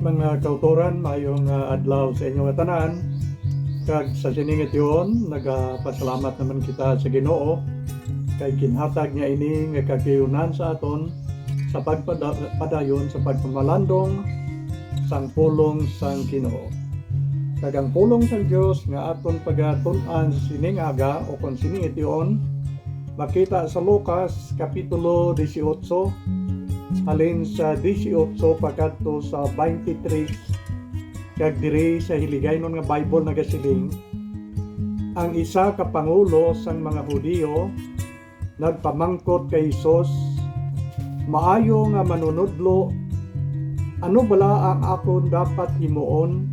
Mga kautoran, mayong adlaw sa inyong tanan. Kag sa siningit yon, nagapasalamat naman kita sa Ginoo kay ginhatag niya ini nga kagiyunan sa aton sa pagpadayon sa pagpamalandong sang pulong sang Ginoo. Kag ang pulong sang Dios nga aton pagatun-an sining aga o kon siningit yon, makita sa Lucas kapitulo 18 halin sa 18 pagkadto sa 23 kag diri sa hiligaynon nga Bible nagasiling ang isa ka pangulo sang mga Hudiyo nagpamangkot kay Hesus, maayo nga manunodlo, ano bala ang akon dapat himuon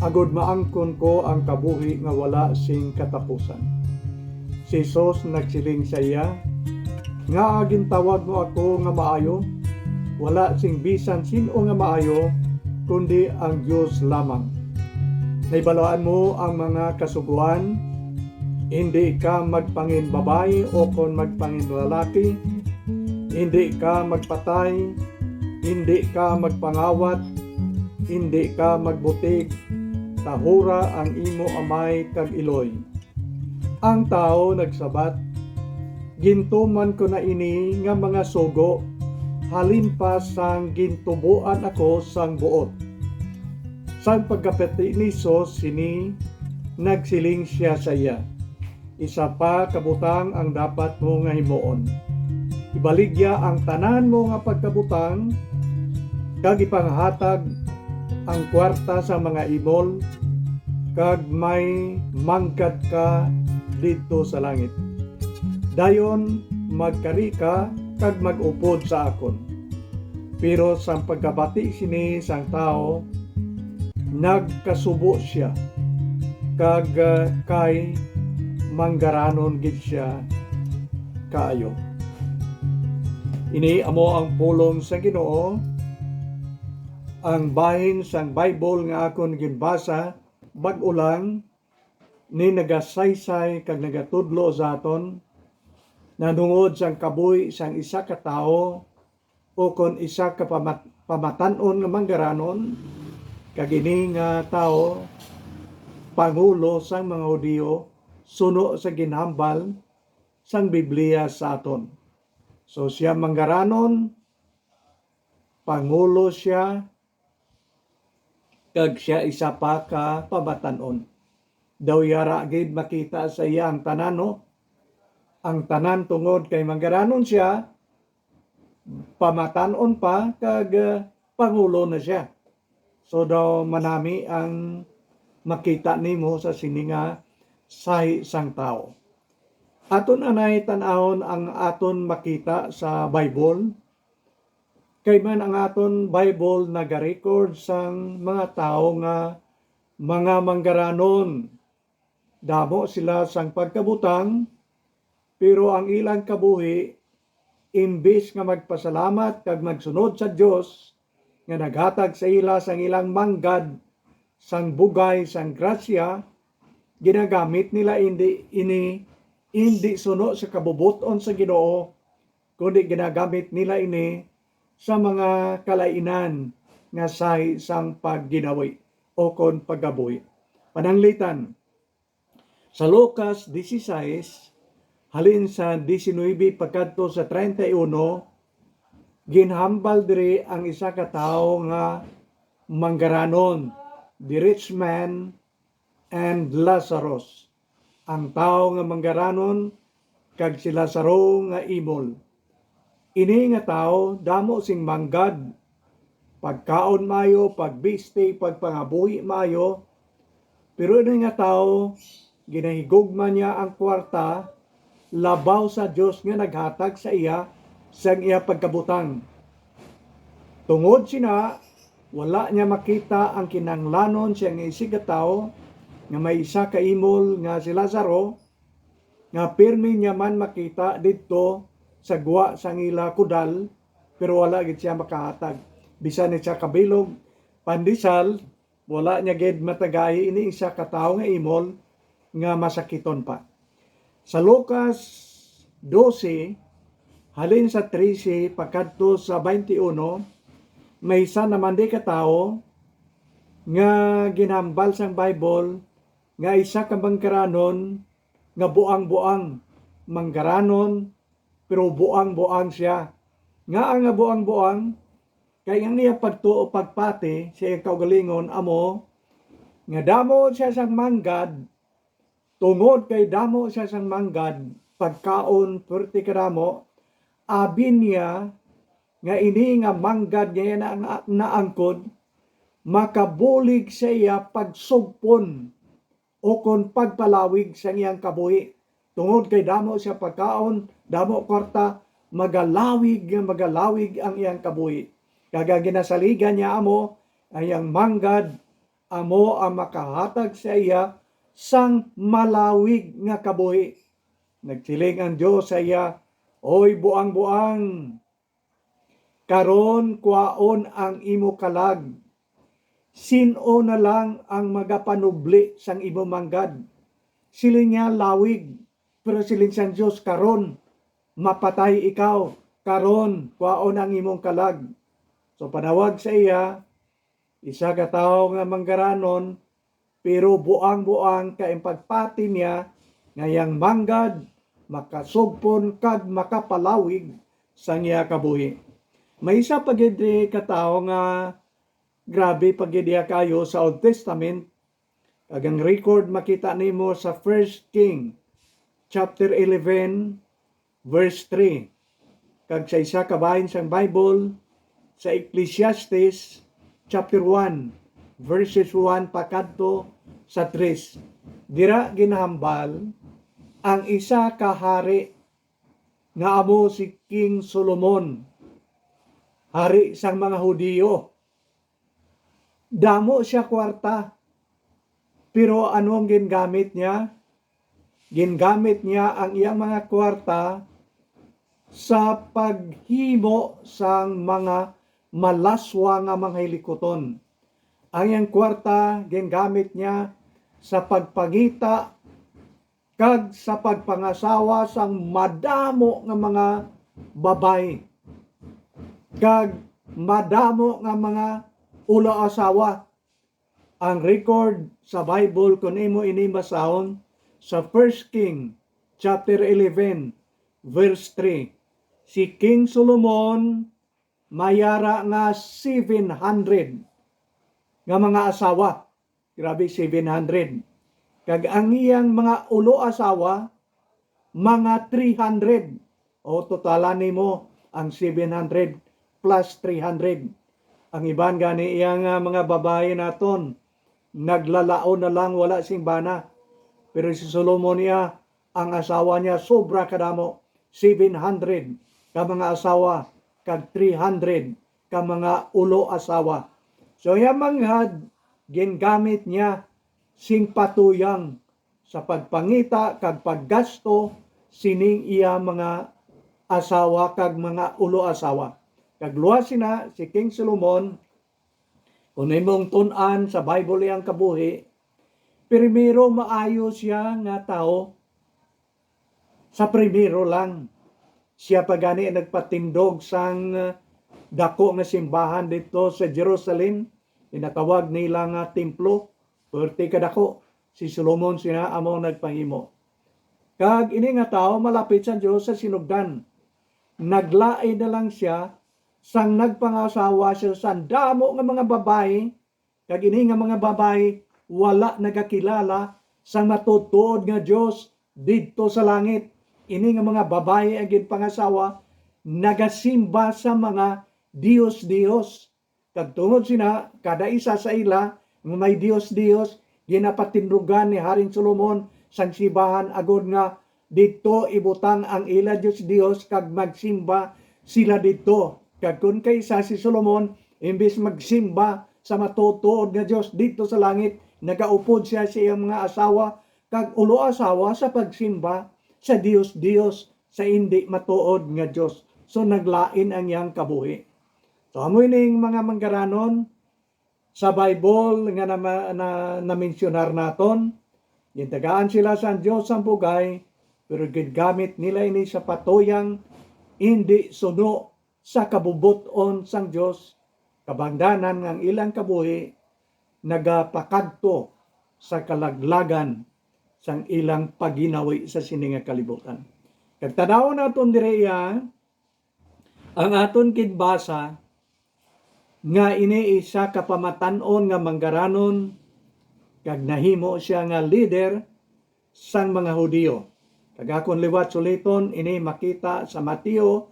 agod maangkon ko ang kabuhi nga wala sing katapusan. Si Hesus nagsiling sa iya, nga gintawag mo ako nga maayo, wala sing bisan sino nga maayo kundi ang Diyos lamang. Naibalaan mo ang mga kasuguan, hindi ka magpangin babae o kon magpangin lalaki, hindi ka magpatay, hindi ka magpangawat, hindi ka magbutig, tahura ang imo amay kag iloy. Ang tao nagsabat, gintuman ko na ini nga mga sugo, halin pa sang gintubuan ako sang buot. Sang pagkapiti ni Hesus sini, nagsiling siya sa iya, isa pa kabutang ang dapat mo nga himuon. Ibaligya ang tanan mo nga pagkabutang, kag ipanghatag ang kwarta sa mga imol, kag may mangkad ka dito sa langit. Dayon magkari ka kag mag-upod sa akon. Pero sa pagkabati sini sang tao, nagkasubo siya kag kay manggaranon gid siya kaayo. Ini amo ang pulong sa Ginoo, ang bahin sang Bible nga akon ginbasa bag-o lang ni nagasaysay kag nagatudlo sa aton nanungod sang kabuhi sang isa ka tao o kon isa ka pamatanon nga manggaranon, kag ini nga tao pangulo sang mga Hudiyo, suno sa ginhambal sang Biblia sa aton. So siya manggaranon, pangulo siya, kag siya isa pa ka pamatanon. Daw yara gid makita sa iyang tanan, no? Ang tanan tungod kay manggaranon siya, pamatanon pa, kag pangulo na siya. So daw manami ang makita nimo sa sininga say sang tao. Aton anay tan-awon ang aton makita sa Bible, kay man ang aton Bible nagarecord sang mga tao nga mga manggaranon. Damo sila sang pagkabutang, pero ang ilang kabuhi, imbis nga magpasalamat kag magsunod sa Dios nga naghatag sa ila sang ilang manggad, sang bugay, sang grasya, ginagamit nila hindi suno sa kabubuton sa Ginoo, kundi ginagamit nila ini sa mga kalainan nga say sang pagginawi o kon paggabuhi. Pananglitan sa Lucas 16 halin sa 19 pagkadto sa 31, ginhambal diri ang isa ka tawo nga manggaranon, the rich man and Lazarus. Ang tawo nga manggaranon kag si Lazaro nga imol. Ini nga tawo damo sing manggad, pagkaon mayo, pagbiste, pagpangabuhi mayo, pero ini nga tawo ginahigugma niya ang kwarta labaw sa Dios nga naghatag sa iya sang iya pagkabutang. Tungod sina, wala niya makita ang kinanglanon siya nga isig ka tawo nga may isa ka imol nga si Lazaro, nga pirmi niya man makita didto sa guwa sang ila kudal, pero wala gid siya makahatag. Bisan ni siya kabilog pandisal, wala niya gid matagahi ini isa ka tawo nga imol nga masakiton pa. Sa Lucas 12 halin sa 13 pagkadto sa 21, may isa naman di katao nga ginhambal sang Bible nga isa ka manggaranon nga buang-buang manggaranon pero buang-buang siya. Nga ang buang-buang kay ang iya pagtuo pagpati sa iyang kaugalingon amo nga damo siya sang manggad tungod kay damo siya sang manggad pagkaon perti kadamo abi niya nga ini nga manggad nga naangkod makabulig sa iya pagsugpon o kon pagpalawig sa iyang kabuhi. Tungod kay damo siya pagkaon, damo kwarta, magalawig ang iyang kabuhi. Kaga ginasaligan niya amo, ayang manggad, amo ang makahatag sa iya sang malawig nga kabuhi. Nagsiling ang Diyos sa iya, oy buang-buang, karon kwaon ang imo kalag. Sino na lang ang magapanubli sang imo manggad? Siling niya lawig, pero siling sang Diyos karon mapatay ikaw, karon kwaon ang imong kalag. So panawag sa iya, isa ka tawo nga manggaranon, pero buang-buang ka pagpati niya, ngayang manggad, makasugpon kag makapalawig sang iya kabuhi. May isa pa gid ka tawo nga grabe pagidya kayo sa Old Testament. Agang record makita nimo sa 1 King chapter 11 verse 3. Kag sa isa ka bahin sang Bible sa Ecclesiastes chapter 1 verses 1 pakadto sa 3. Dira ginahambal ang isa ka hari nga amo si King Solomon, hari sang mga Hudiyo. Damo siya kwarta. Pero anong gingamit niya? Gingamit niya ang iyang mga kwarta sa paghimo sang mga malaswa nga mga hilikoton. Ang iyang kwarta gingamit niya sa pagpangita kag sa pagpangasawa sang madamo nga mga babay. Kag madamo nga mga ula asawa. Ang record sa Bible kung imo ini basahon sa 1 King chapter 11 verse 3. Si King Solomon mayara nga 700 nga mga asawa. Grabe 700. Kag ang iyang mga ulo asawa mga 300. O totalan nimo ang 700 plus 300. Ang iban gani iyang mga babae naton naglalaon na lang wala simbana. Pero si Solomon niya, ang asawa niya sobra kadamo, 700 ka mga asawa kag 300 ka mga ulo asawa. So yung manghad gingamit niya sing patuyang sa pagpangita kag paggasto sining iya mga asawa kag mga ulo asawa. Kagluwas sina si King Solomon, kung imong tun-an sa Bible ang kabuhi, primero maayo siya nga tao. Sa primero lang, siya pa gani nagpatindog sang dako nga simbahan dito sa Jerusalem, inatawag nila nga templo, perti kadako, si Solomon sina among nagpahimo. Kag ini nga tao malapit sa Dios sa sinugdan. Naglaay na lang siya sang nagpangasawa siya sa damo nga mga babae, kag ini nga mga babae wala nagakilala sang matutuod nga Dios didto sa langit. Ini nga mga babae agid pangasawa nagasimba sa mga Dios-Dios. Kag tungod sina kada isa sa ila nga may Dios-Dios ginapatindrugan ni Haring Solomon sang simbahan agod nga didto ibutang ang ila Dios-Dios kag magsimba sila didto. Kag kun kay isa si Solomon, imbis magsimba sa matutuod nga Dios dito sa langit, nagaupod siya sa iyang mga asawa, kag ulo asawa sa pagsimba sa Dios sa hindi matuod nga Dios. So naglain ang iyang kabuhi. So amoy ning mga manggaranon sa Bible nga na-mentionar naton, gintagaan sila sa Dios ang bugay, pero gingamit nila ini sa patuyang hindi suno sa kabubuton sang Dios, kabangdanan ng ilang kabuhi, nagapakadto sa kalaglagan sang ilang paginawi sa sini nga kalibutan. Kag tanawon naton direya ang aton kinbasa nga ini isa ka pamatan-on nga manggaranon kag nahimo siya nga leader sang mga Hudiyo. Kag akon liwat suliton ini makita sa Mateo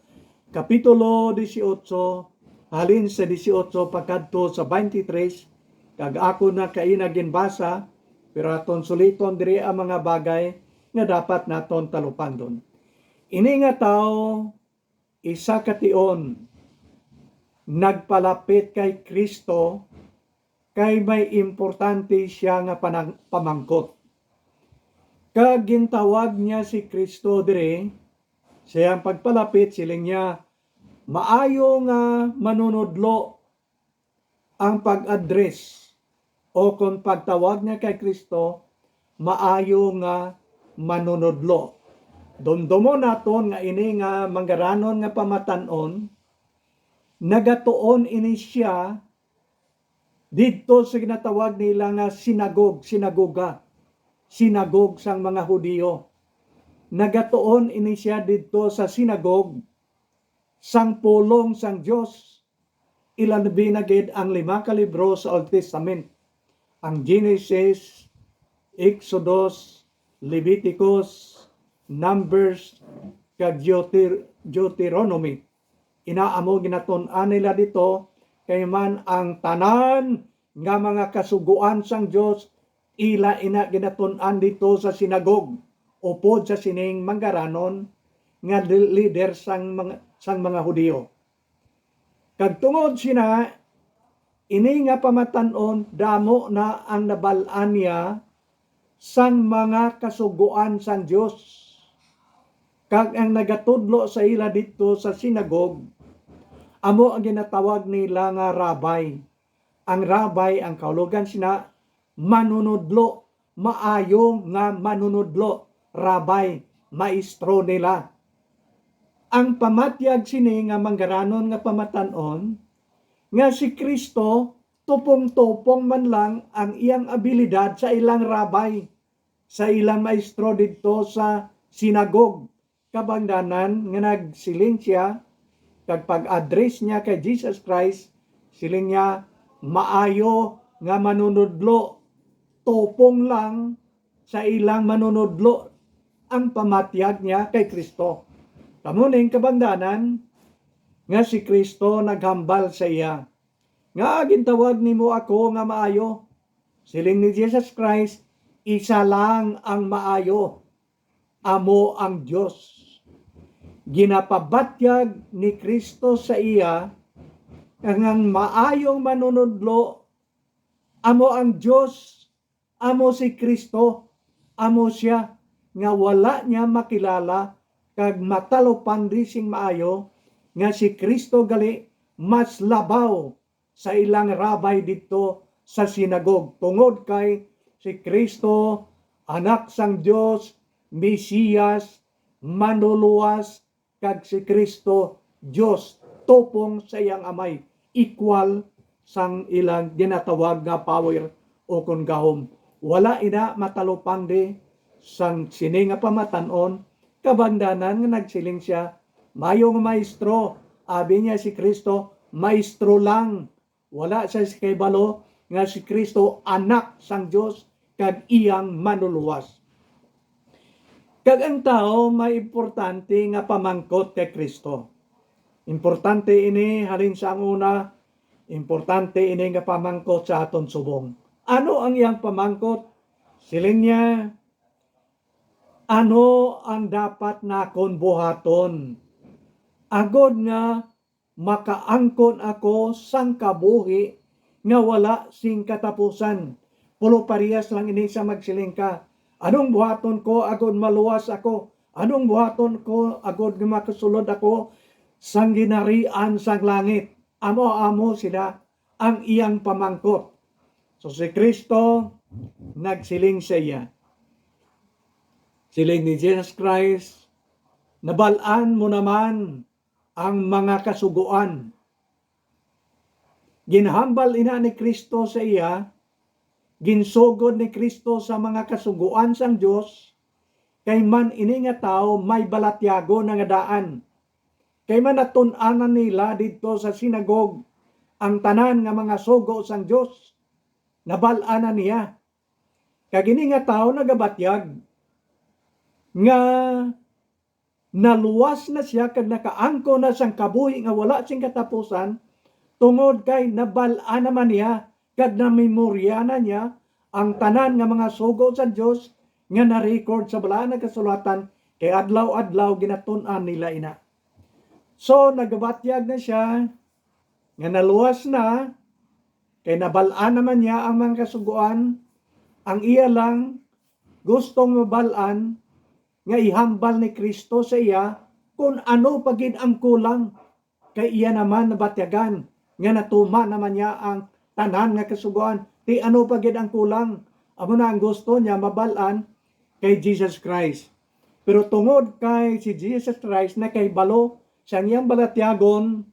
kapitulo 18 halin sa 18 pagkadto sa 23 kag ako na kaina ginbasa pero aton suliton diri ang mga bagay nga dapat naton talupandon. Ini nga tao isa ka tion nagpalapit kay Kristo kay may importante siya nga pamangkot. Kag gintawag niya si Kristo dire siyang pagpalapit siling niya maayo nga manunodlo ang pag-address o kung pagtawag niya kay Kristo maayo nga manunodlo. Dumdumo naton nga ini nga manggaranon nga pamatan-on nagatuon ini siya didto sa ginatawag nila nga sinagoga sang mga Hudiyo. Nagatuon ini siya didto sa sinagog sang pulong sang Dios. Ilan binagid ang 5 ka libro sa Old Testament. Ang Genesis, Exodus, Leviticus, Numbers, kag Deuteronomy. Inaamo ginatun-an nila dito kay man ang tanan nga mga kasuguan sang Dios ila ina ginatun-an dito sa sinagog upod sa sining manggaranon nga leader sang mga Hudiyo. Kag tungod sina ini nga pamatan-on damo na ang nabal-an niya sang mga kasuguan sang Dios. Kag ang nagatudlo sa ila dito sa sinagog amo ang ginatawag nila nga rabay. Ang rabay ang kaulugan sina manunodlo, maayo nga manunodlo, rabay, maestro nila. Ang pamatyag sini nga manggaranon nga pamatan-on nga si Kristo tupong-tupong man lang ang iyang abilidad sa ilang rabay, sa ilang maestro dito sa sinagog. Kabangdanan nga nagsiling siya kag pag-address niya kay Jesus Christ, siling niya maayo nga manunodlo, tupong lang sa ilang manunodlo ang pamatyag niya kay Kristo. Kamuning kabangdanan nga si Kristo naghambal sa iya. Nga gintawag nimo ako nga maayo. Siling ni Jesus Christ, isa lang ang maayo, amo ang Dios. Ginapabatyag ni Kristo sa iya ang maayong manunodlo, amo ang Dios, amo si Kristo, amo siya nga wala niya makilala kag matalupan sing maayo nga si Kristo gali mas labaw sa ilang rabay dito sa sinagog tungod kay si Kristo anak sang Dios, Mesiyas, manluluwas, kag si Kristo Dios tupong sa iyang amay, equal sang ilang ginatawag nga power o kun gahom. Wala ina matalupang di sang sini nga pamatan-on. Kabangdanan nga nagsiling siya, mayong maestro, abi niya si Kristo, maestro lang. Wala siya si kaybalo nga si Kristo anak sang Dios kag iyang manluluwas. Kag ang tao may importante nga pamangkot kay Kristo. Importante ini halin sa una, importante ini nga pamangkot sa aton subong. Ano ang iyang pamangkot? Siling niya, ano ang dapat nakon buhaton? Agod nga makaangkon ako sang kabuhi nga wala sing katapusan. Pulo parehas lang ini sa magsiling ka. Anong buhaton ko agod maluwas ako? Anong buhaton ko agod makasulod ako sang ginarian sang langit? Amo-amo sila ang iyang pamangkot. So si Kristo nagsiling sa iya. Siling ni Jesus Christ, nabalaan mo naman ang mga kasuguan. Ginhambal ina ni Kristo sa iya ginsugod ni Kristo sa mga kasuguan sang Dios, kay man ini nga tao may balatyago nga daan. Kay man natun-anan nila dito sa sinagog ang tanan nga mga sugo sang Dios, nabal-anan niya. Kagini nga tao nagabatyag nga naluwas na siya kag nakaangko na sang kabuhi nga wala sing katapusan, tungod kay nabal-an naman niya kag namemorya na niya ang tanan nga mga sugo sa Dios nga na-record sa balaan nga kasulatan, kay adlaw-adlaw ginatun-an nila ina. So nagabatyag na siya nga naluwas na, kay nabal-an naman niya ang mga kasuguan. Ang iya lang gustong mabalaan nga ihambal ni Kristo sa iya kung ano pagid ang kulang, kay iya naman nabatyagan nga natuma naman niya ang tanan nga kasuguan. Ti ano pagid ang kulang? Amo na ang gusto niya mabalaan kay Jesus Christ. Pero tungod kay si Jesus Christ na kay balo sa iyang balatyagon,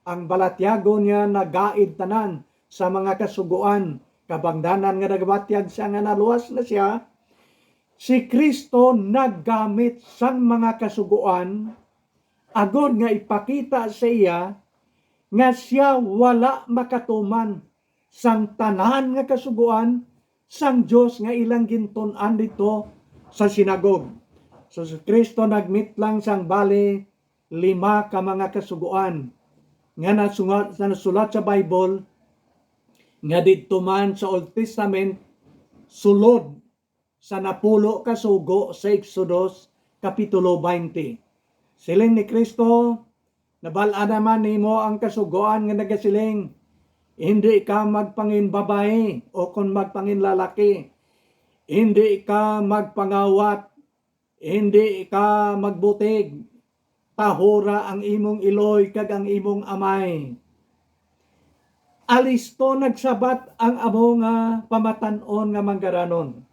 ang balatyagon niya nagaid tanan sa mga kasuguan. Kabangdanan nga nagabatyag siya nga naluwas na siya, si Kristo naggamit sang mga kasuguan agod nga ipakita sa iya nga siya wala makatuman sang tanan nga kasuguan sang Dios nga ilang gintun-an dito sa sinagog. So si Kristo nagmit lang sang bali 5 ka mga kasuguan nga nasulat sa Bible, nga didto man sa Old Testament sulod sa 10 ka sugo sa Exodus kapitulo 20. Siling ni Kristo, nabal-an naman nimo ang kasugoan nga nagasiling, hindi ka magpangin babae o kung magpangin lalaki, hindi ka magpangawat, hindi ka magbutig, tahura ang imong iloy kag ang imong amay. Alisto nagsabat ang amo nga pamatan-on nga manggaranon.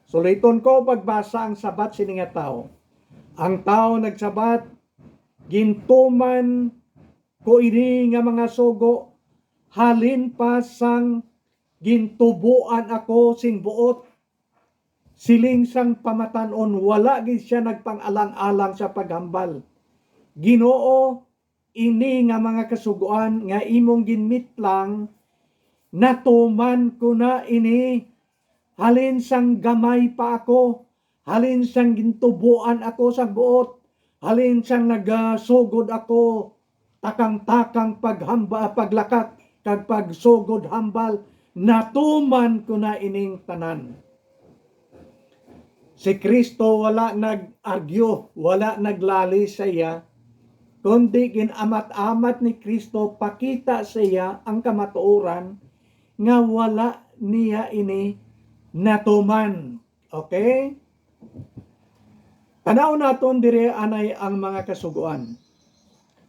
Suliton ko pagbasa ang sabat sini nga tao. Ang tao nagsabat, gintuman ko ini nga mga sugo, halin pa sang gintubuan ako sing buot. Siling sang pamatan-on, wala gid siya nagpang-alang-alang sa paghambal. Ginoo, ini nga mga kasuguan nga imong ginmit lang, natuman ko na ini, halin sang gamay pa ako, halin sang gintubuan ako sa buot, halin sang nagasugod ako, takang-takang paglakat, kag pagsugod hambal, natuman ko na ining tanan. Si Kristo wala nag-argue, wala naglali sa iya, kundi ginamat-amat ni Kristo pakita sa iya ang kamatuoran nga wala niya ini natuman. Okay? Tanaw naton dire anay ang mga kasuguan.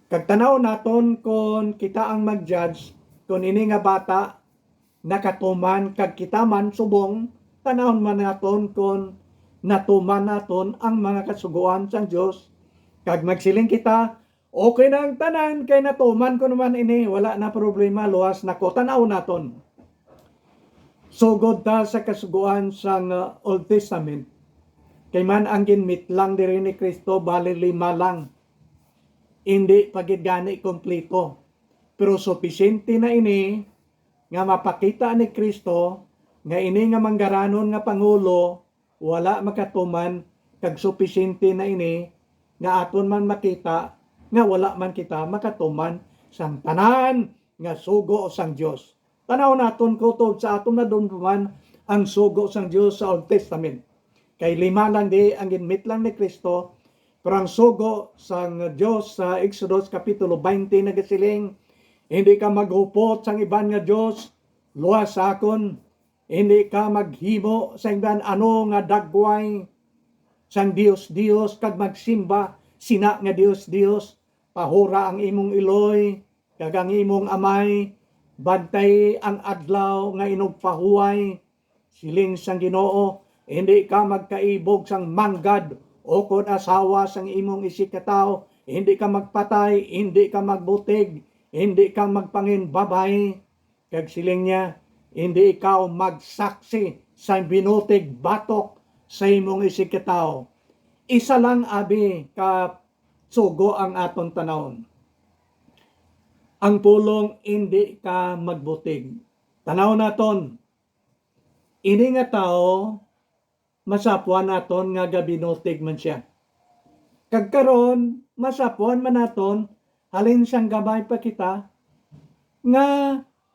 Kag tanaw naton kung kita ang mag-judge kung ini nga bata nakatuman kag kita man subong, tanawon man naton kung natuman naton ang mga kasuguan sang Dios. Kag magsiling kita, okay na ang tanan, kay natuman ko naman ini, wala na problema, luwas na ko. Tanaw naton. Sugod ta sa kasuguan sang Old Testament, kay man ang ginmit lang diri ni Kristo, bali 5 lang. Hindi pagid gani kompleto. Pero supisente na ini, nga mapakita ni Kristo, nga ini nga manggaranon nga Pangulo, wala makatuman, kag supisente na ini, nga aton man makita, nga wala man kita makatuman sang tanan nga sugo sang Dios. Tanaw naton kutob sa aton na dumduman ang sugo sang Dios sa Old Testament. Kay 5 lang di ang ginmit lang ni Kristo, pero ang sugo sang Dios sa Exodus kapitulo 20 nagasiling, hindi ka maghupot sang iban nga Dios, luwas sa akon, hindi ka maghimo sa iban ano nga dagway sang Dios kag magsimba sina nga Dios, pahura ang imong iloy, kag ang imong amay, bantay ang adlaw nga inugpahuway, siling sang Ginoo, hindi ka magkaibog sang manggad o kon asawa sang imong isikataw, hindi ka magpatay, hindi ka magbutig, hindi ka magpangin babay, kag siling niya, hindi ikaw magsaksi sa binutig batok sa imong isikataw. Isa lang abi ka sugo ang aton tanawon. Ang pulong hindi ka magbutig. Tanaw naton, ini nga tao, masapuan naton nga gabinutig man siya. Kagkaron, masapuan man naton, halin siyang gamay pa kita, nga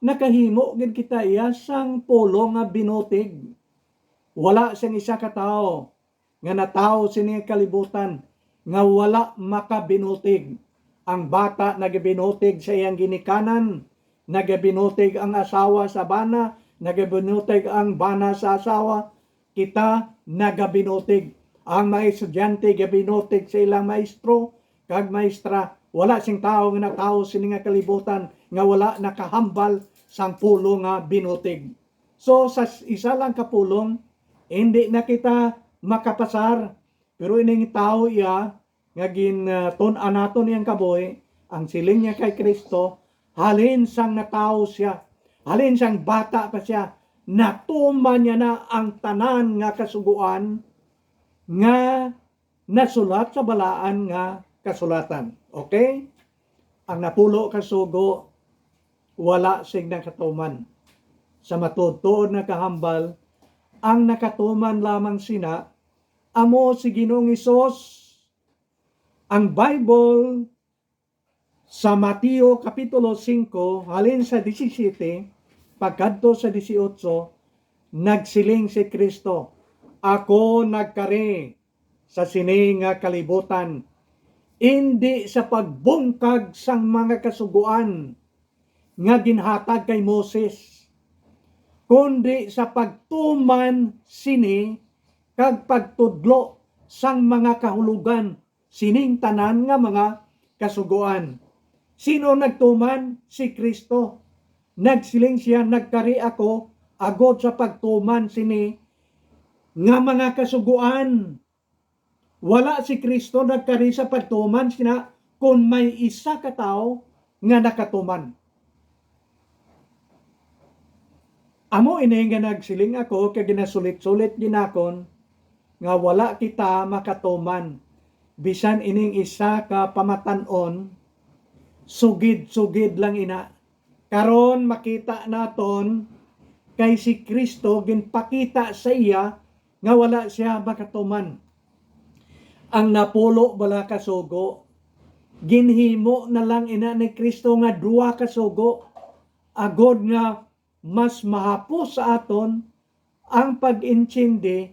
nakahimo gid kita iya sang pulong nga binutig. Wala siyang isa ka tao, nga natao sini kalibutan, nga wala makabinutig. Ang bata nagabinutig sa iyang ginikanan, nagabinutig ang asawa sa bana, nagabinutig ang bana sa asawa, kita nagabinutig. Ang mga estudyante gabinutig sa ilang maestro, kag maestra, wala sing tao nga natao sini nga kalibutan, nga wala nakahambal sang pulong nga binutig. So sa isa lang kapulong, hindi na kita makapasar, pero ining tao iya, nga tun-an naton niyang kaboy, ang siling niya kay Kristo, halin sang natao siya, halin sang bata pa siya, natuman niya na ang tanan nga kasuguan, nga nasulat sa balaan nga kasulatan. Okay? Ang napulo kasugo, wala sing nakatuman. Sa matudtod na kahambal, ang nakatuman lamang sina, amo si Ginoong Hesus. Ang Bible sa Mateo Kapitulo 5, halin sa 17, pagkadto sa 18, nagsiling si Kristo, ako nagkari sa sining nga kalibutan, hindi sa pagbungkag sang mga kasuguan nga ginhatag kay Moses, kundi sa pagtuman sini kag pagtudlo sang mga kahulugan sining tanan nga mga kasuguan. Sino nagtuman? Si Kristo. Nagsiling siya, nagkari ako agod sa pagtuman sini nga mga kasuguan. Wala si Kristo nagkari sa pagtuman sina kung may isa ka tao nga nakatuman. Amo ini nga nagsiling ako kay ginasulit-sulit ginakon nga wala kita makatuman. Bisan ining isa ka pamatanon, sugid-sugid lang ina. Karon makita naton kay si Kristo ginpakita sa iya nga wala siya makatuman. Ang napulo bala ka sugo, ginhimo na lang ina ni Kristo nga duwa ka sugo, agod nga mas mahapos sa aton ang pag-intindi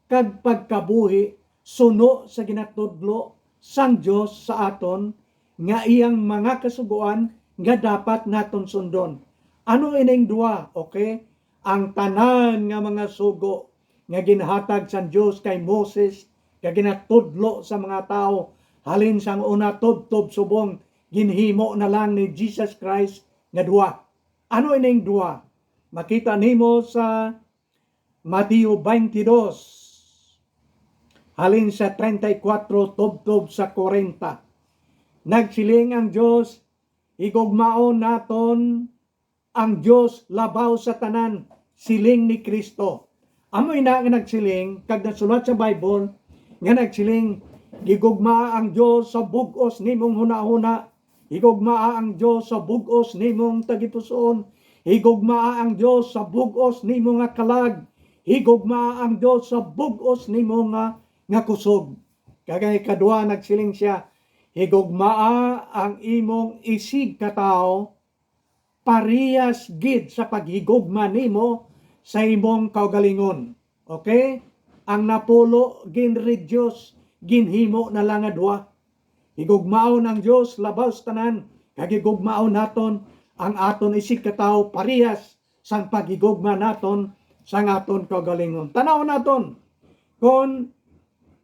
kag pagkabuhi suno sa ginatudlo sang Dios sa aton nga iyang mga kasuguan nga dapat naton sundon. Ano ining duwa? Okay? Ang tanan nga mga sugo nga ginhatag sang Dios kay Moses nga ginatudlo sa mga tao halin sang una tubtob subong ginhimo na lang ni Jesus Christ nga duwa. Ano ining duwa? Makita nimo sa Mateo 22 halin sa 34 tubtob sa 40. Nagsiling ang Dios, igugmaon naton ang Dios labaw sa tanan, siling ni Kristo. Amoy na nga nagsiling kag nasulat sa Bible nga nagsiling, gigugmaa ang Dios sa bug-os nimong hunahuna, higugmaa ang Dios sa bug-os nimong tagipusoon, higugmaa ang Dios sa bug-os nimong nga kalag, higugmaa ang Dios sa bug-os nimong nga kusog. Kagay kadua nagsiling siya, higugmaa ang imong isig katao, parehas gid sa paghigugma nimo sa imong kaugalingon. Okay? Ang napulo ginredyos, ginhimo na lang nga duwa. Higugmaon ang Dios labaw sa tanan, kag higugmaon naton ang aton isig katao parehas sang paghigugma naton sa aton kaugalingon. Tanaw naton kung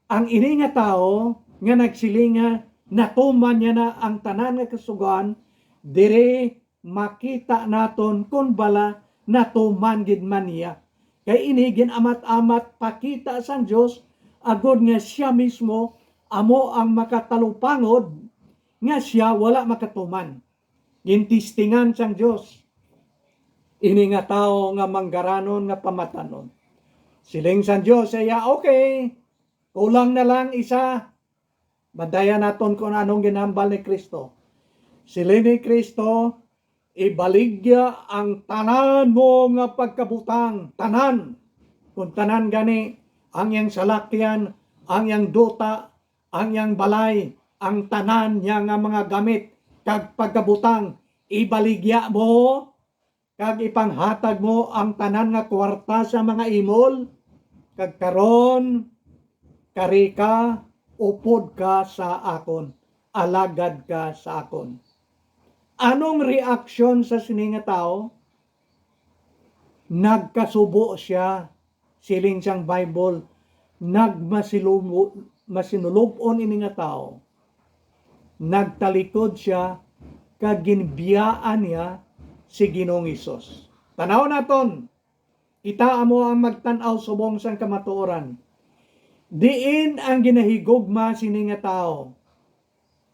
ang ini nga tao nga nagsilinga natuman niya na ang tanan nga kasugan, dire makita naton kung bala natuman gid man niya. Kay ini ginamat-amat pakita sang Dios agod nga siya mismo amo ang makatalupangod nga siya wala makatuman. Gintistingan sang Dios. ini nga tao nga manggaranon nga pamatanon. Siling San Dios iya okay, kulang na lang isa. Badayan naton kung anong ginambal ni Kristo. Siling ni Kristo, ibaligya ang tanan mo nga pagkabutang, tanan. Kung tanan gani, ang yang salakyan, ang yang duta, ang yang balay, ang tanan niya nga mga gamit, kag pagkabutang, ibaligya mo, kag ipanghatag mo ang tanan nga kwarta sa mga imol, kag karon, kari ka, upod ka sa akon, alagad ka sa akon. Anong reaksyon sa sininga tao? Nagkasubo siya, siling siyang Bible, masinulubon ini nga tao. Nagtalikod siya, kag ginbiyaan niya si Ginoong Hesus. Tanaw naton, kita amo ang magtanaw subong sang kamatuoran. Diin ang ginahigugma sini nga tao.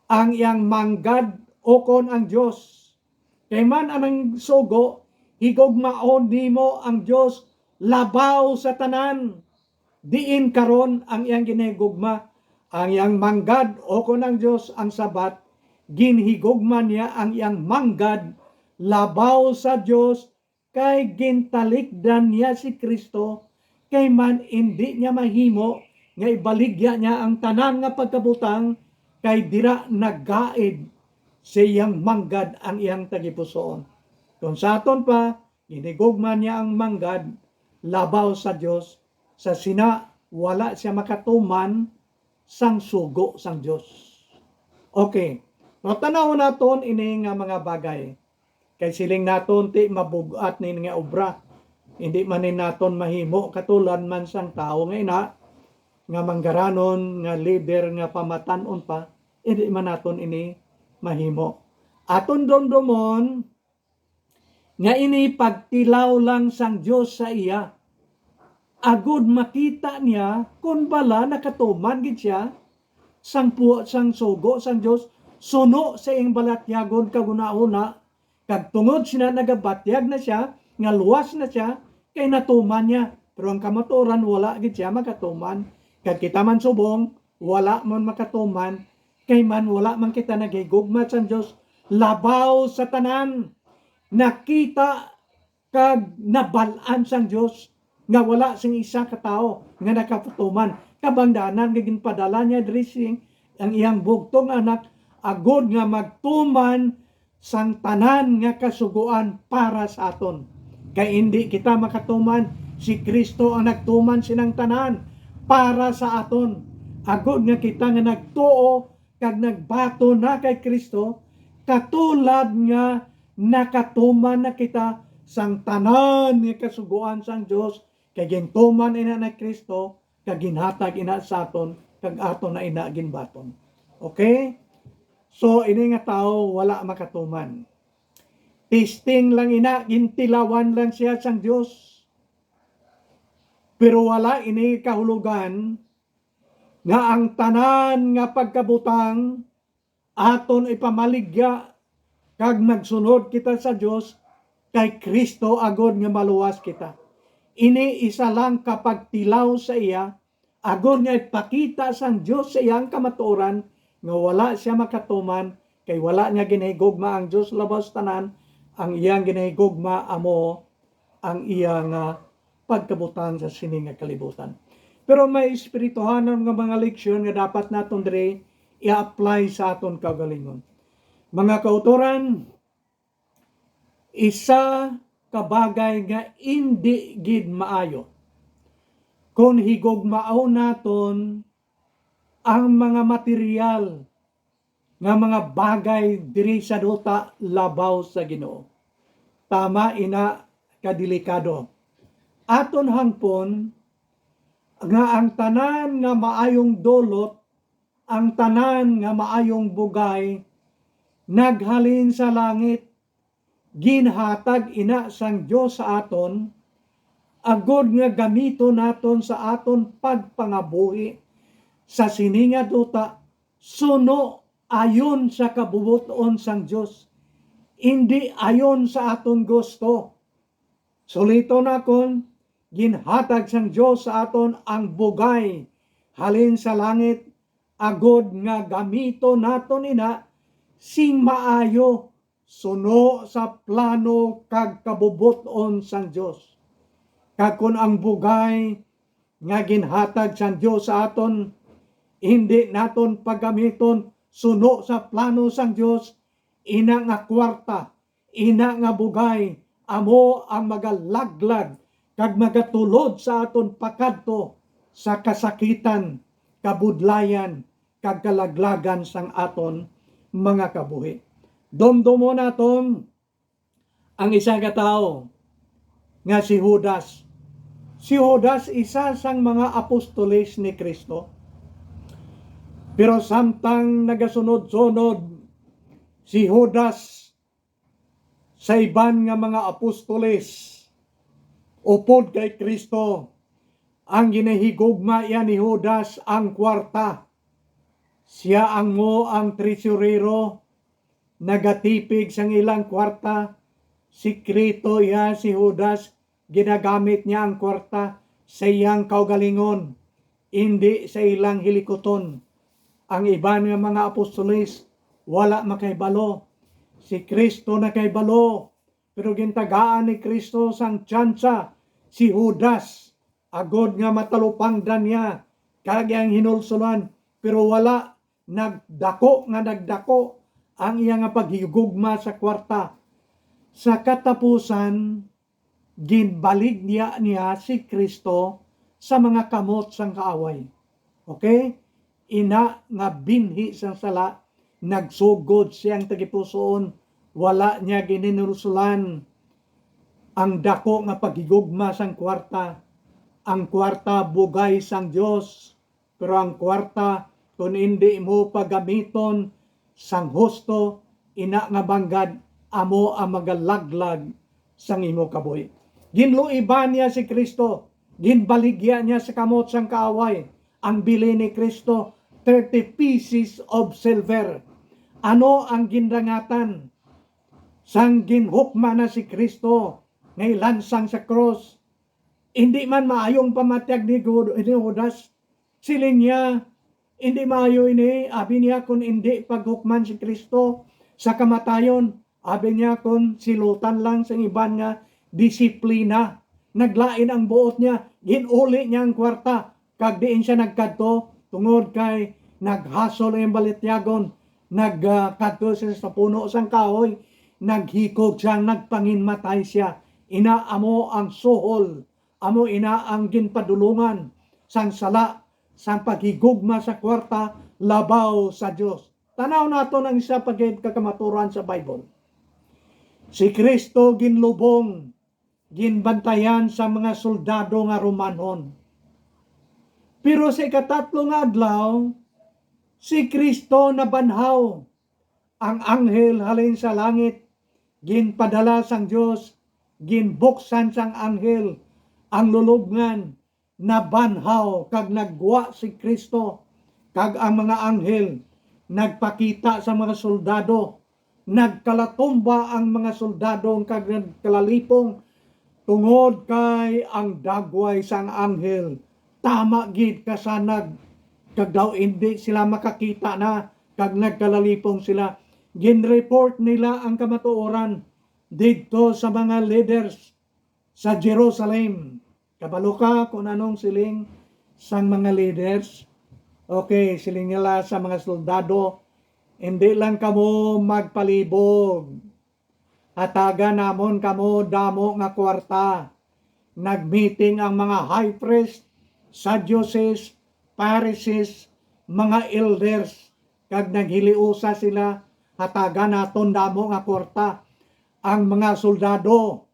Ang iyang manggad okon ang Dios. Kay man anang sugo, higugmaon nimo ang Dios labaw sa tanan. Diin karon ang iyang ginahigugma, ang iyang manggad okon ang Dios ang sabat, ginhigugma niya ang iyang manggad labaw sa Dios, kay gintalikdan niya si Kristo, kay man hindi niya mahimo nga ibaligya niya ang tanan nga pagkabutang, kay dira naggaid sa iyang manggad ang iyang tagipusoon. Kung sa aton pa, ginigugma niya ang manggad labaw sa Dios, sa sina wala siya makatuman sang sugo sang Dios. Okay, no, tanaw naton ini nga mga bagay. Kay siling naton ti mabugat ni nga obra. Hindi man ni naton mahimo katulad man sang tao nga ina nga manggaranon nga leader nga pamatanon pa, hindi man naton ini mahimo. Aton domdomon nga ini pagtilaw lang sang Dios sa iya. Agud makita niya kung bala nakatuman gid siya sang puot sang sugo sang Dios, suno sa iyang balatyagon kaguna-una, kag tungod sina nagabatyag na siya, nga luwas na siya, kay natuman niya. Pero ang kamaturan wala gid siya makatuman. Kag kita man subong, wala man makatuman, kay man wala man kita nagigugma sa Dios labaw sa tanan. Nakita kag nabalaan sang Dios nga wala sing isa ka tao nga nakatuman. Kabangdanan nga ginpadala niya diri ang iyang bugtong anak agud nga magtuman sang tanan nga kasuguan para sa aton. Kay hindi kita makatuman, si Kristo ang nagtuman sinang tanan para sa aton. Agud nga kita nga nagtuo kag nagbato na kay Kristo, katulad nga nakatuman na kita sang tanan nga kasuguan sang Dios, kay gintuman ina na Kristo, kag ginhatag ina sa aton, kag aton na ina ginbaton. Okay? So ini nga tao wala makatuman. Testing lang ina, gintilawan lang siya sang Dios. Pero wala ini kahulugan nga ang tanan nga pagkabutang aton ipamaligya kag magsunod kita sa Dios, kay Kristo agod nga maluwas kita. Ini isa lang kapag tilaw sa iya, agod nga ipakita sang Dios sa iyang kamatuoran nga wala siya makatuman, kay wala niya ginahigugma ang Dios labas tanan, ang iyang ginahigugma amo ang iyang pagkabutang sa sining nga kalibutan. Pero may espirituhanan nga mga leksyon nga dapat naton dire i-apply sa aton kaugalingon. Mga kautoran, isa kabagay nga hindi gid maayo kung higugmao naton ang mga material nga mga bagay diri sa duta labaw sa Ginoo. Tama ina kadelikado. Aton hangpon nga ang tanan nga maayong dolot, ang tanan nga maayong bugay naghalin sa langit, ginhatag ina sang Dios sa aton, agod nga gamito naton sa aton pagpangabuhi sa sininga duta, suno ayon sa kabubuton sang Dios, hindi ayon sa aton gusto. Sulito na kon ginhatag sang Dios sa aton ang bugay halin sa langit agod nga gamito naton ina sing maayo suno sa plano kag kabubuton sang Dios. Kag kun ang bugay nga ginhatag sang Dios sa aton hindi naton paggamiton suno sa plano sang Dios, ina nga kwarta, ina nga bugay amo ang magalaglag kag magatulod sa aton pakadto sa kasakitan, kabudlayan kag kalaglagan sang aton mga kabuhi. Domdomo naton ang isang katao nga si Judas. Si Judas isa sang mga apostoles ni Kristo. Pero samtang nagasunod-sunod si Judas sa iban nga mga apostoles upod kay Kristo, ang ginahigugma yan ni Judas ang kwarta. Siya ang tresurero, nagatipig sang ilang kwarta. Sikrito ya si Judas, ginagamit niya ang kwarta sa iyang kaugalingon, hindi sa ilang hilikoton. Ang iban nga mga apostoles wala makaibalo. Si Kristo nakaibalo. Pero gintagaan ni Kristo sang tsansa si Judas. Agod nga matalupangdan niya. Kag ang hinulsulan. Pero wala nagdako ang iya nga paghigugma sa kwarta. Sa katapusan, ginbalik niya si Kristo sa mga kamot sang kaaway. Okay? Ina nga binhi sang sala, nagsugod siyang tagipusoon, wala niya gininulsulan ang dako nga paghigugma sang kwarta. Ang kwarta bugay sang Dios, pero ang kwarta kung hindi mo pagamiton sang husto, ina nga banggad amo ang magalaglag sang imo kabuhi. Ginluiban niya si Kristo, ginbaligya niya sa kamot sang kaaway. Ang bili ni Kristo 30 pieces of silver. Ano ang ginrangatan? Sang ginhukma na si Kristo ngay lansang sa cross. Hindi man maayong pamatyag ni Judas. Siling niya, hindi maayo ini. Abi niya kung hindi paghukman si Kristo sa kamatayon. Abi niya kung silutan lang sa iban nga disiplina. Naglain ang buot niya. Ginuli niya ang kwarta. Kag diin siya nagkadto tungod kay naghasol ang balityagon. Nagkadto siya sa puno sang kahoy. Naghikog siya, nagpanginmatay siya. Inaamo ang suhol. Amo ina ang ginpadulungan sang sala, sang paghigugma sa kwarta, labaw sa Dios. Tanaw nato ang isa pagid kakamaturan sa Bible. Si Kristo ginlubong, ginbantayan sa mga soldado nga Romanon. Pero sa ikatatlo nga adlaw, si Kristo nabanhaw. Ang anghel halin sa langit, ginpadala sang Dios, ginbuksan sang anghel ang lulubngan, nabanhaw kag nagwa si Kristo. Kag ang mga anghel nagpakita sa mga soldado, nagkalatumba ang mga soldado kag nagkalalipong tungod kay ang dagway sang anghel tama gid kasanag. Kag daw hindi sila makakita na kag nagkalalipong sila. Ginreport nila ang kamatuoran dito sa mga leaders sa Jerusalem. Kabalo ka kung anong siling sang mga leaders. Okay, siling nila sa mga soldado, hindi lang kamo magpalibog. Hataga namon kamo damo nga kwarta. Nagmeeting ang mga high priest, Sadducees, Pharisees, mga elders, kag naghiliusa sila, hataga naton damo nga kwarta. Ang mga soldado,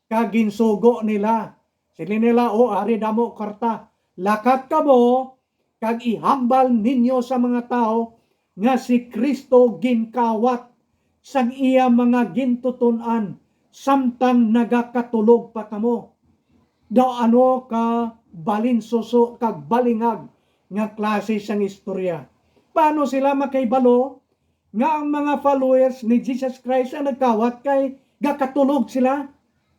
kag ginsugo nila, sila nila, ari damo kwarta. Lakat kamo, kag ihambal ninyo sa mga tao, nga si Kristo ginkawat, sang iya mga gintutunan, samtang nagakatulog pa kamo. Daw ano ka balinsuso kag balingag nga klase sang istorya. Paano sila makaibalo nga ang mga followers ni Jesus Christ ang nagkawat kay gakatulog sila?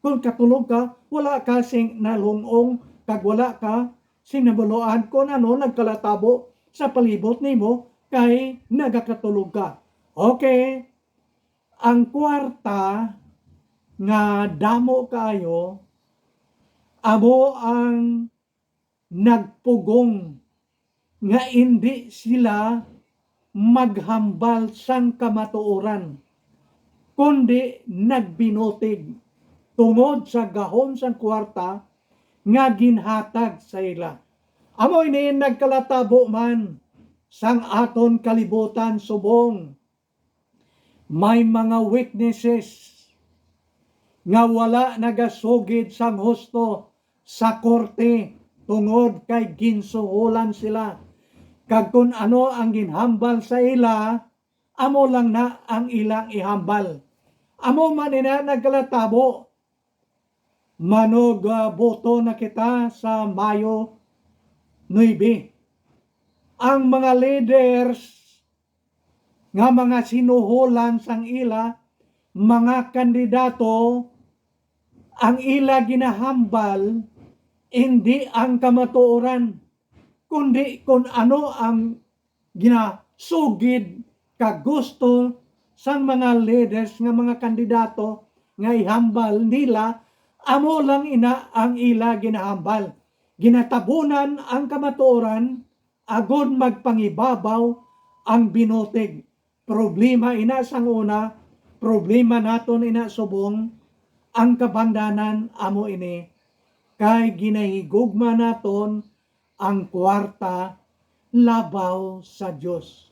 Kung katulog ka, wala ka sing nalungong, kag wala ka sing nabuluan kung ano nagkalatabo sa palibot nimo kay nagakatulog ka. Okay, ang kwarta nga damo kayo, amo ang nagpugong nga hindi sila maghambal sang kamatuoran, kundi nagbinutig tungod sa gahom sang kwarta nga ginhatag sa ila. Amo ini nagkalatabo man sang aton kalibutan subong. May mga witnesses nga wala nagasugid sang husto sa korte tungod kay ginsuhulan sila. Kag kung ano ang ginhambal sa ila, amo lang na ang ilang ihambal. Amo man ina nagkalatabo. Manog boto na kita sa Mayo 9. Ang mga leaders nga mga sinuhulan sang ila, mga kandidato, ang ila ginahambal, hindi ang kamatuoran, kundi kung ano ang ginasugid kagusto sang mga leaders nga mga kandidato nga ihambal nila, amo lang ina ang ila ginahambal. Ginatabunan ang kamatuoran, agod magpangibabaw ang binutig. Problema ina sang una, problema naton ina subong, ang kabandanan amo ini, kay ginahigugma naton ang kwarta labaw sa Dios.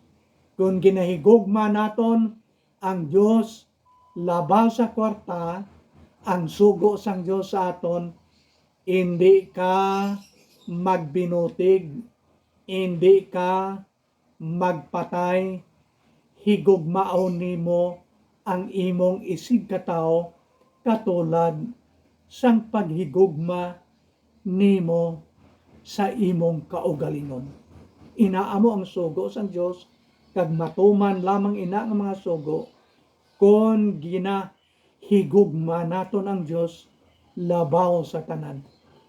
Kung ginahigugma naton ang Dios labaw sa kwarta, ang sugo sang Dios sa aton, hindi ka magbinutig, hindi ka magpatay, higugmaon nimo ang imong isig katao katulad sang paghigugma nimo sa imong kaugalingon. Inaamo ang sugo sang Dios, kag matuman lamang ina nga mga sugo kon ginahigugma naton ang Dios labaw sa tanan,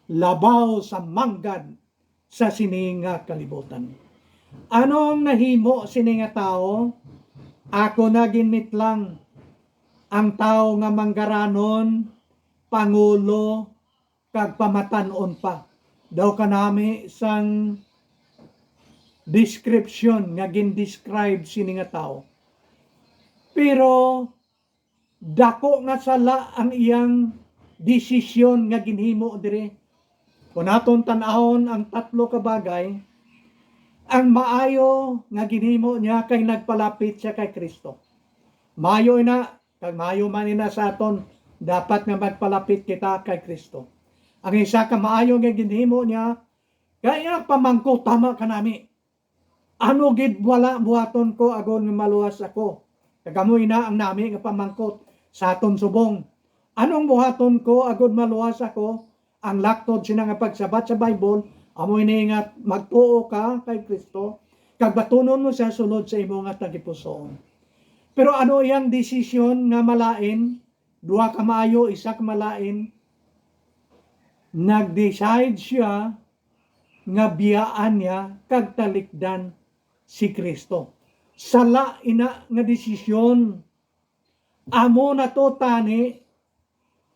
labaw sa manggad sa sininga kalibutan. Anong nahimo sininga tao? Ako na ginmitlang ang tao nga manggaranon, pangulo, kag pamatanon pa. Daw kanami sang description nga gin-describe sini nga tao. Pero dako nga sala ang iyang desisyon nga ginhimo dire. Kung aton tan-awon ang tatlo ka bagay, ang maayo nga ginhimo niya kay nagpalapit siya kay Kristo. Maayo ina, kag maayo man ina sa aton, dapat nga magpalapit kita kay Kristo. Ang isa ka maayo nga ginhimo niya, kaya pamangko tama kanami. Ano gid wala buhaton ko agon nga maluwas ako. Kagamoy na ang nami nga pamangkot sa aton subong. Anong buhaton ko agon maluwas ako? Ang laktod sina nga pagsabat sa Bible, amoy ni nga magtuo ka kay Kristo, kag batunon mo siya sulod sa imo nga tagipusoon. Pero ano iyang desisyon nga malain? Duha ka maayo, isa ka malain. Nag-decide siya nga biyaan niya kag talikdan si Kristo. Sala ina nga desisyon. Amo na to tani,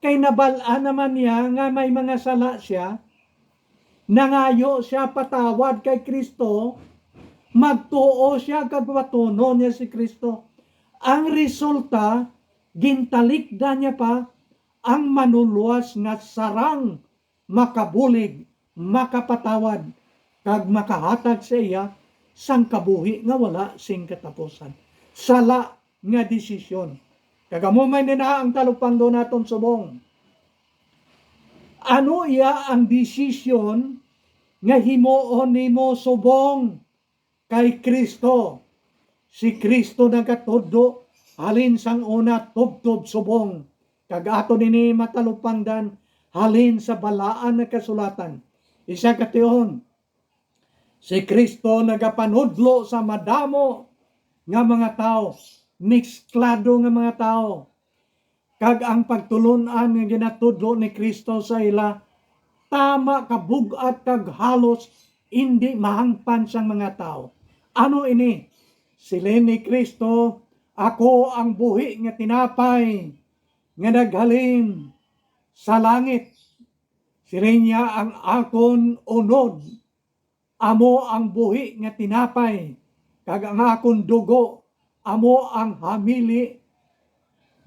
kay nabal-an naman niya nga may mga sala siya, nangayo siya patawad kay Kristo, magtuo siya kag patunon niya si Kristo. Ang resulta, gintalikdan niya pa ang manuluwas nga sarang makabulig, makapatawad, kag makahatag sa iya sang kabuhi nga wala sing katapusan. Sala nga desisyon. Kagamumay nina ang talupang do naton subong. Ano iya ang desisyon nga himuon nimo subong kay Kristo? Si Kristo nagatudlo halin sang una tubtob subong, kag ato nini matalupangdan halin sa balaan na kasulatan. Isa katihon, si Kristo nagapanudlo sa madamo nga mga tao, mixklado nga mga tao. kag ang pagtulunan nga ginatudlo ni Kristo sa ila tama kabugat kag halos hindi mahangpan sang mga tao. Ano ini? Silin ni Kristo, ako ang buhi nga tinapay nga naghalin sa langit. Silin niya ang akon unod, amo ang buhi nga tinapay, kag ang akon dugo, amo ang hamili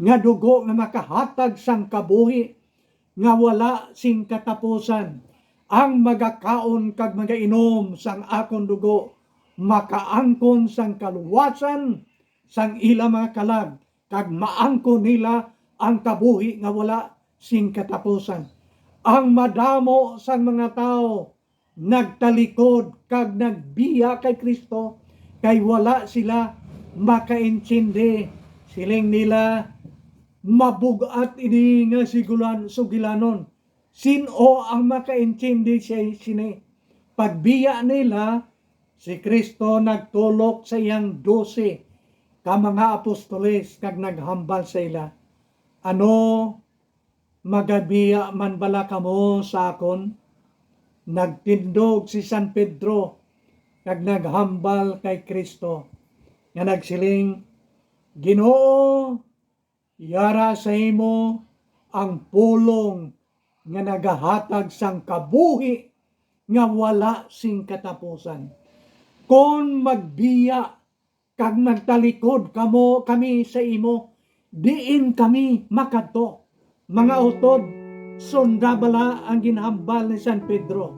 nga dugo nga makahatag sang kabuhi nga wala sing katapusan. Ang magakaon kag magainom sang akon dugo makaangkon sang kaluwasan sang ila mga kalag, kag maangkon nila ang kabuhi nga wala sing katapusan. Ang madamo sang mga tao nagtalikod kag nagbiya kay Kristo kay wala sila makaintindi. Siling nila mabugat ini nga sugilanon. Sino ang makaintindi siya sini? Pagbiya nila, si Kristo nagtulok sa iyang 12 ka mga apostoles kag naghambal sa ila. Ano, magabiya man bala kamo sa akon? Nagtindog si San Pedro kag naghambal kay Kristo. Nga nagsiling, Ginoo, yara sa imo ang pulong nga nagahatag sang kabuhi nga wala sing katapusan. Kung magbiya kag magtalikod kami sa imo, diin kami makadto. Mga utod, sunda bala ang ginhambal ni San Pedro.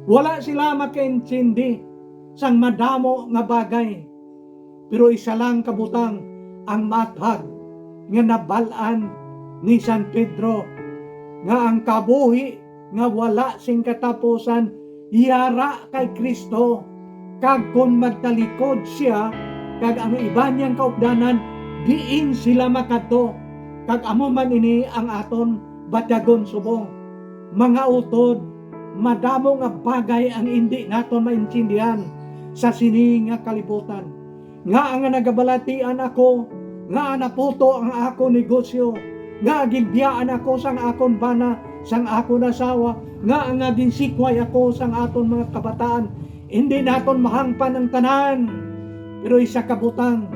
Wala sila makaintindi sang madamo nga bagay. Pero isa lang kabutang ang matag nga nabalaan ni San Pedro, nga ang kabuhi nga wala sing katapusan yara kay Kristo. Kag kung magtalikod siya kag ang iba niyang kaupdanan, diin sila makadto. Kag amo man ini ang aton batyagon subong. Mga utod, madamo nga bagay ang hindi naton maintindihan sa sini nga kalibutan. Nga ang nagabalatian ako, nga naputo ang ako negosyo, nga gilbiyaan ako sang akon bana, sang akon asawa, nga ang ginsikway ako sang aton mga kabataan. Hindi naton mahangpan ang tanan. Pero isa kabutang,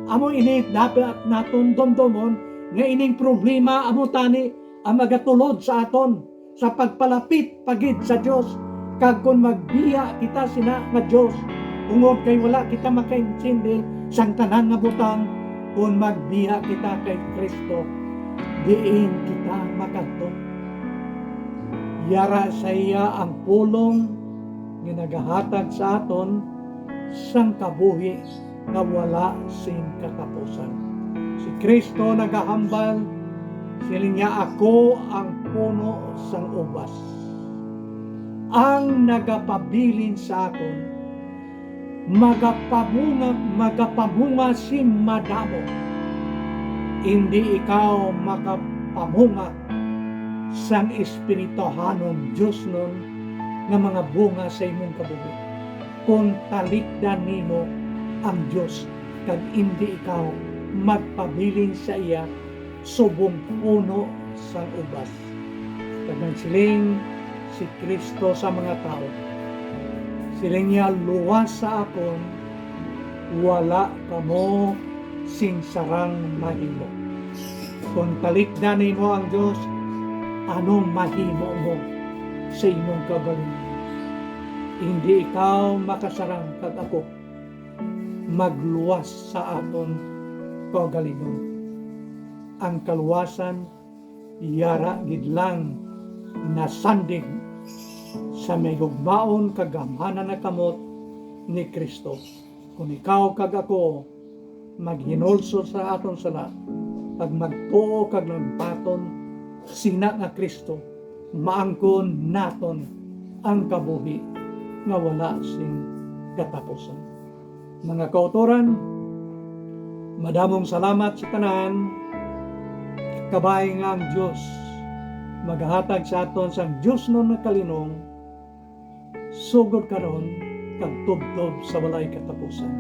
amo ini dapat naton domdomon nga ining problema amo tani ang magatulod sa aton sa pagpalapit pagid sa Dios. Kag kun magbiya kita sina nga Dios, ungod kay wala kita makaintindi sang tanan nga butang, kung magbiya kita kay Kristo, diin kita makadto. Yara sa iya ang pulong nga nagahatag sa aton sang kabuhi nga wala sing katapusan. Si Kristo nagahambal, siling niya, ako ang puno sang ubas. Ang nagapabilin sa akon, magapamunga si madamo. Hindi ikaw makapamunga sang espirituhanon Diyos nun nga mga bunga sa imong kabuhi. Kung talikdan nimo ang Diyos, kag hindi ikaw magpabilin sa iya, subong puno sang ubas. Kag nagsiling si Kristo sa mga tao, siling niya, luwas sa akon, wala kamo sing sarang mahimo. Kung talikdan nimo ang Diyos, anong mahimo mo sa imong kagalingon? Hindi ikaw makasarang kag ako magluwas sa aton kagalingon. Ang kaluwasan yara gid lang nasandig sa may hugmaon kagamhanan na kamot ni Kristo. Kung ikaw kag ako maghinulso sa aton sala, pag magtuo kag nagpaton sina nga Kristo, maangkon naton ang kabuhi nga wala sing katapusan. Mga kautoran, madamong salamat sa tanan. Kabay nga ang Diyos maghatag sa aton sang Diyos nun na kalinong, sugod karon kag tubtob sa walay katapusan.